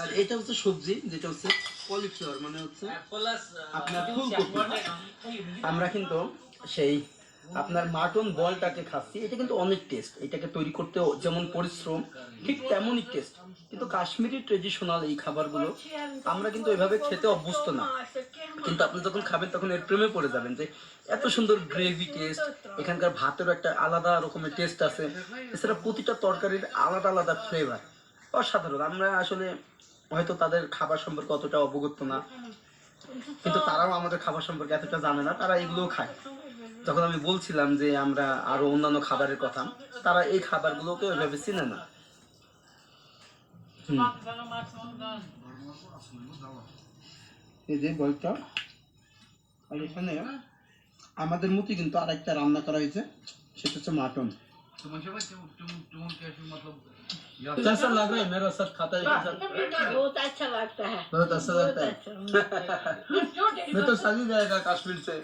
আর এটা হচ্ছে সবজি, যেটা হচ্ছে কলিফ্লাওয়ার, মানে হচ্ছে আপনার ফুলকপি। আমরা কিন্তু সেই আপনার মাটন বলটাকে খাচ্ছি, এটা কিন্তু অনেক টেস্ট। এটাকে তৈরি করতে যেমন পরিশ্রম, ঠিক তেমনই টেস্ট। কিন্তু কাশ্মীরি ট্রেডিশনাল এই খাবারগুলো আমরা কিন্তু এভাবে খেতে অভ্যস্ত না, কিন্তু আপনি যখন খাবেন তখন এর প্রেমে পড়ে যাবেন যে এত সুন্দর গ্রেভি টেস্ট, এখানকার ভাতেরও একটা আলাদা রকমের টেস্ট আছে, এছাড়া প্রতিটা তরকারির আলাদা আলাদা ফ্লেভার, অসাধারণ। আমরা আসলে হয়তো তাদের খাবার সম্পর্কে অতটা অবগত না, কিন্তু তারাও আমাদের খাবার সম্পর্কে এতটা জানে না, তারা এগুলোও খায়। যখন আমি বলছিলাম যে আমরা আরো অন্যান্য খাবারের কথা, তারা এই খাবারগুলোকেও এভাবে চিনে না। এই যে বলটা, আর এখানে আমাদের মতো কিন্তু আরেকটা রান্না করা হয়েছে, সেটা হচ্ছে মাটন। कैसा लग रहा है मेरा साथ खाता है? बहुत अच्छा लगता है, बहुत अच्छा लगता है। मैं तो सभी जाएगा कश्मीर से।